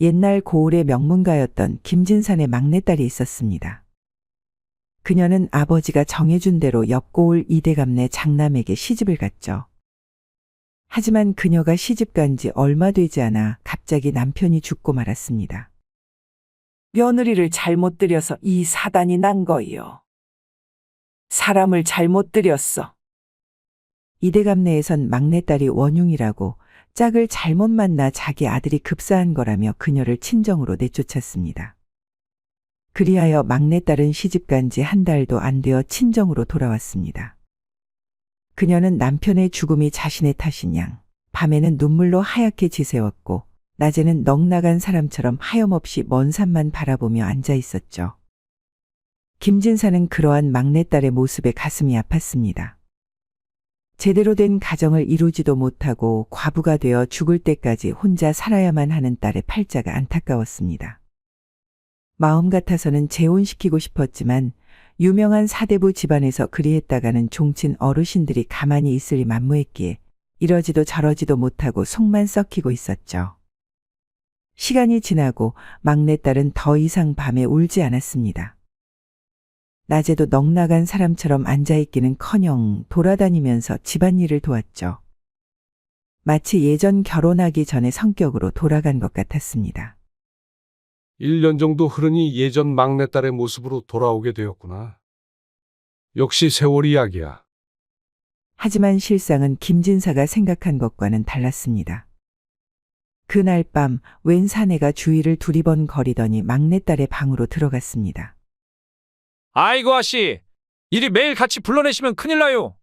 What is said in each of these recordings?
옛날 고을의 명문가였던 김진산의 막내딸이 있었습니다. 그녀는 아버지가 정해준 대로 옆 고을 이대감네 장남에게 시집을 갔죠. 하지만 그녀가 시집 간 지 얼마 되지 않아 갑자기 남편이 죽고 말았습니다. 며느리를 잘못 들여서 이 사단이 난 거이요. 사람을 잘못 들였어. 이대감네에선 막내딸이 원흉이라고 짝을 잘못 만나 자기 아들이 급사한 거라며 그녀를 친정으로 내쫓았습니다. 그리하여 막내딸은 시집간 지 한 달도 안 되어 친정으로 돌아왔습니다. 그녀는 남편의 죽음이 자신의 탓인 양 밤에는 눈물로 하얗게 지새웠고 낮에는 넋나간 사람처럼 하염없이 먼 산만 바라보며 앉아 있었죠. 김진사는 그러한 막내딸의 모습에 가슴이 아팠습니다. 제대로 된 가정을 이루지도 못하고 과부가 되어 죽을 때까지 혼자 살아야만 하는 딸의 팔자가 안타까웠습니다. 마음 같아서는 재혼시키고 싶었지만 유명한 사대부 집안에서 그리했다가는 종친 어르신들이 가만히 있으리 만무했기에 이러지도 저러지도 못하고 속만 썩히고 있었죠. 시간이 지나고 막내딸은 더 이상 밤에 울지 않았습니다. 낮에도 넋나간 사람처럼 앉아있기는커녕 돌아다니면서 집안일을 도왔죠. 마치 예전 결혼하기 전의 성격으로 돌아간 것 같았습니다. 1년 정도 흐르니 예전 막내딸의 모습으로 돌아오게 되었구나. 역시 세월이 약이야. 하지만 실상은 김진사가 생각한 것과는 달랐습니다. 그날 밤 웬 사내가 주위를 두리번거리더니 막내딸의 방으로 들어갔습니다. 아이고 아씨, 이리 매일 같이 불러내시면 큰일 나요.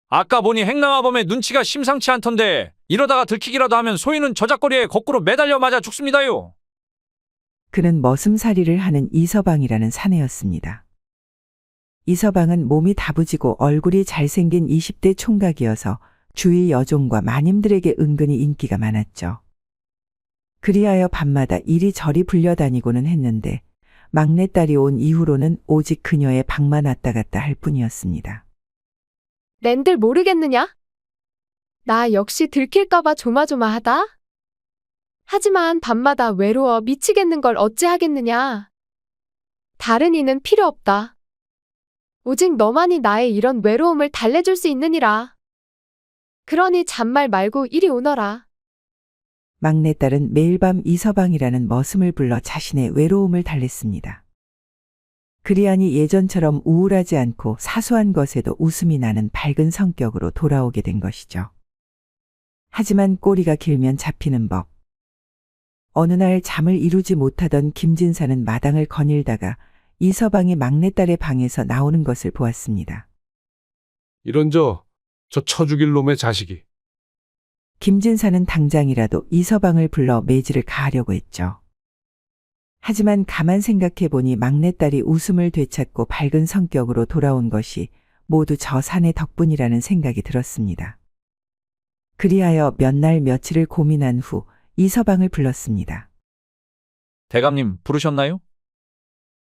아까 보니 행랑아범의 눈치가 심상치 않던데 이러다가 들키기라도 하면 소인은 저작거리에 거꾸로 매달려 맞아 죽습니다요. 그는 머슴살이를 하는 이서방이라는 사내였습니다. 이서방은 몸이 다부지고 얼굴이 잘생긴 20대 총각이어서 주위 여종과 마님들에게 은근히 인기가 많았죠. 그리하여 밤마다 이리저리 불려다니고는 했는데 막내딸이 온 이후로는 오직 그녀의 방만 왔다 갔다 할 뿐이었습니다. 낸들 모르겠느냐? 나 역시 들킬까봐 조마조마하다? 하지만 밤마다 외로워 미치겠는 걸 어찌 하겠느냐? 다른 이는 필요 없다. 오직 너만이 나의 이런 외로움을 달래줄 수 있느니라. 그러니 잔말 말고 이리 오너라. 막내딸은 매일 밤 이서방이라는 머슴을 불러 자신의 외로움을 달랬습니다. 그리하니 예전처럼 우울하지 않고 사소한 것에도 웃음이 나는 밝은 성격으로 돌아오게 된 것이죠. 하지만 꼬리가 길면 잡히는 법. 어느 날 잠을 이루지 못하던 김진사는 마당을 거닐다가 이서방이 막내딸의 방에서 나오는 것을 보았습니다. 이런 저 쳐죽일 놈의 자식이. 김진사는 당장이라도 이서방을 불러 매질을 가하려고 했죠. 하지만 가만 생각해 보니 막내딸이 웃음을 되찾고 밝은 성격으로 돌아온 것이 모두 저 사내 덕분이라는 생각이 들었습니다. 그리하여 몇 날 며칠을 고민한 후 이서방을 불렀습니다. 대감님 부르셨나요?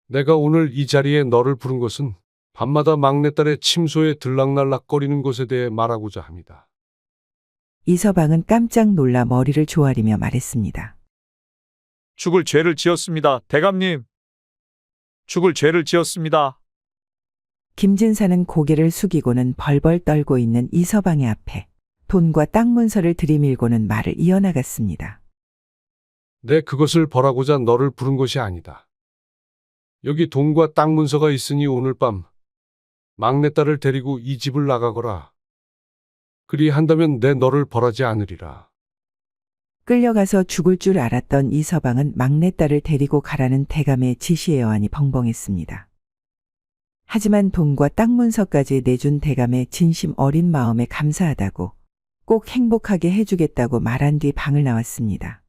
내가 오늘 이 자리에 너를 부른 것은 밤마다 막내딸의 침소에 들락날락거리는 것에 대해 말하고자 합니다. 이서방은 깜짝 놀라 머리를 조아리며 말했습니다. 죽을 죄를 지었습니다, 대감님. 죽을 죄를 지었습니다. 김진사는 고개를 숙이고는 벌벌 떨고 있는 이서방의 앞에 돈과 땅 문서를 들이밀고는 말을 이어나갔습니다. 내 그것을 벌하고자 너를 부른 것이 아니다. 여기 돈과 땅 문서가 있으니 오늘 밤 막내딸을 데리고 이 집을 나가거라. 그리한다면 내 너를 벌하지 않으리라. 끌려가서 죽을 줄 알았던 이서방은 막내딸을 데리고 가라는 대감의 지시에 여하니 벙벙했습니다. 하지만 돈과 땅 문서까지 내준 대감의 진심 어린 마음에 감사하다고 꼭 행복하게 해주겠다고 말한 뒤 방을 나왔습니다.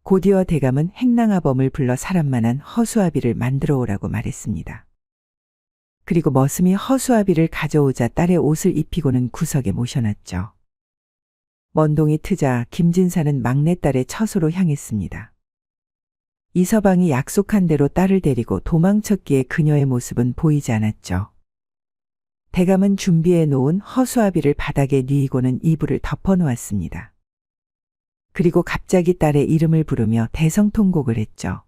곧이어 대감은 행랑아범을 불러 사람만한 허수아비를 만들어 오라고 말했습니다. 그리고 머슴이 허수아비를 가져오자 딸의 옷을 입히고는 구석에 모셔놨죠. 먼동이 트자 김진사는 막내딸의 처소로 향했습니다. 이서방이 약속한 대로 딸을 데리고 도망쳤기에 그녀의 모습은 보이지 않았죠. 대감은 준비해 놓은 허수아비를 바닥에 뉘이고는 이불을 덮어 놓았습니다. 그리고 갑자기 딸의 이름을 부르며 대성통곡을 했죠.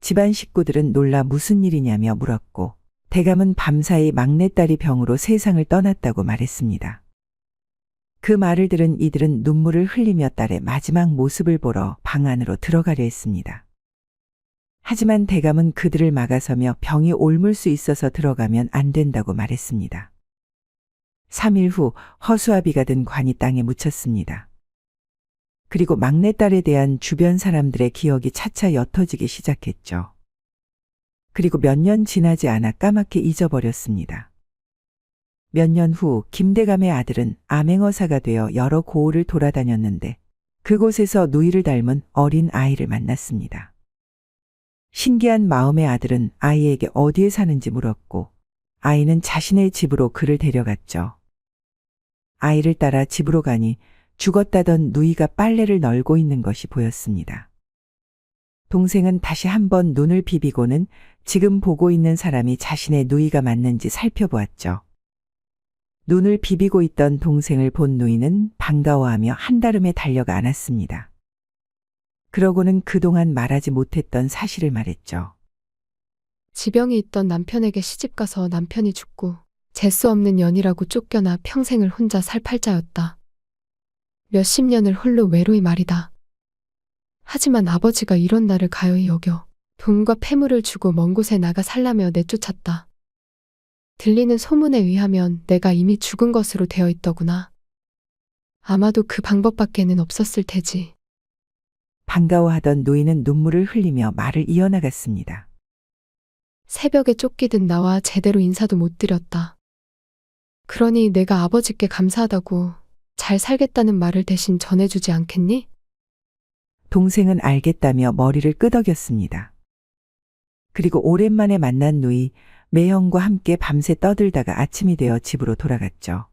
집안 식구들은 놀라 무슨 일이냐며 물었고 대감은 밤사이 막내딸이 병으로 세상을 떠났다고 말했습니다. 그 말을 들은 이들은 눈물을 흘리며 딸의 마지막 모습을 보러 방 안으로 들어가려 했습니다. 하지만 대감은 그들을 막아서며 병이 옮을 수 있어서 들어가면 안 된다고 말했습니다. 3일 후 허수아비가 든 관이 땅에 묻혔습니다. 그리고 막내딸에 대한 주변 사람들의 기억이 차차 옅어지기 시작했죠. 그리고 몇 년 지나지 않아 까맣게 잊어버렸습니다. 몇 년 후 김대감의 아들은 암행어사가 되어 여러 고을을 돌아다녔는데 그곳에서 누이를 닮은 어린 아이를 만났습니다. 신기한 마음의 아들은 아이에게 어디에 사는지 물었고 아이는 자신의 집으로 그를 데려갔죠. 아이를 따라 집으로 가니 죽었다던 누이가 빨래를 널고 있는 것이 보였습니다. 동생은 다시 한번 눈을 비비고는 지금 보고 있는 사람이 자신의 누이가 맞는지 살펴보았죠. 눈을 비비고 있던 동생을 본 누이는 반가워하며 한달음에 달려가 안았습니다. 그러고는 그동안 말하지 못했던 사실을 말했죠. 지병이 있던 남편에게 시집가서 남편이 죽고 재수 없는 년이라고 쫓겨나 평생을 혼자 살 팔자였다. 몇십 년을 홀로 외로이 말이다. 하지만 아버지가 이런 나를 가여이 여겨 돈과 폐물을 주고 먼 곳에 나가 살라며 내쫓았다. 들리는 소문에 의하면 내가 이미 죽은 것으로 되어 있더구나. 아마도 그 방법밖에는 없었을 테지. 반가워하던 노인은 눈물을 흘리며 말을 이어나갔습니다. 새벽에 쫓기듯 나와 제대로 인사도 못 드렸다. 그러니 내가 아버지께 감사하다고 잘 살겠다는 말을 대신 전해주지 않겠니? 동생은 알겠다며 머리를 끄덕였습니다. 그리고 오랜만에 만난 누이 매형과 함께 밤새 떠들다가 아침이 되어 집으로 돌아갔죠.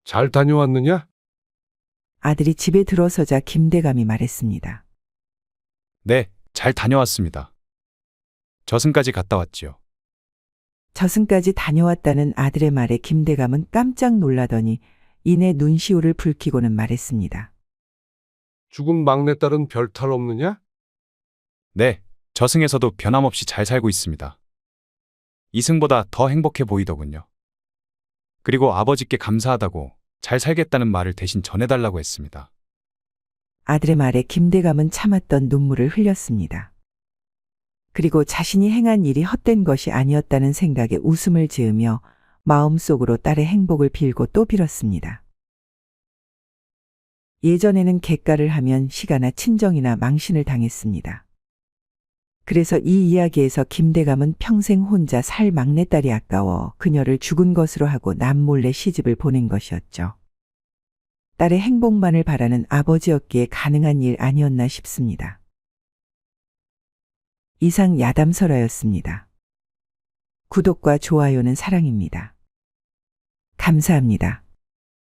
잘 다녀왔느냐? 아들이 집에 들어서자 김대감이 말했습니다. 네, 잘 다녀왔습니다. 저승까지 갔다 왔지요. 저승까지 다녀왔다는 아들의 말에 김대감은 깜짝 놀라더니 이내 눈시울을 붉히고는 말했습니다. 죽은 막내딸은 별 탈 없느냐? 네, 저승에서도 변함없이 잘 살고 있습니다. 이승보다 더 행복해 보이더군요. 그리고 아버지께 감사하다고 잘 살겠다는 말을 대신 전해달라고 했습니다. 아들의 말에 김대감은 참았던 눈물을 흘렸습니다. 그리고 자신이 행한 일이 헛된 것이 아니었다는 생각에 웃음을 지으며 마음속으로 딸의 행복을 빌고 또 빌었습니다. 예전에는 객가를 하면 시가나 친정이나 망신을 당했습니다. 그래서 이 이야기에서 김대감은 평생 혼자 살 막내딸이 아까워 그녀를 죽은 것으로 하고 남몰래 시집을 보낸 것이었죠. 딸의 행복만을 바라는 아버지였기에 가능한 일 아니었나 싶습니다. 이상 야담설화였습니다. 구독과 좋아요는 사랑입니다. 감사합니다.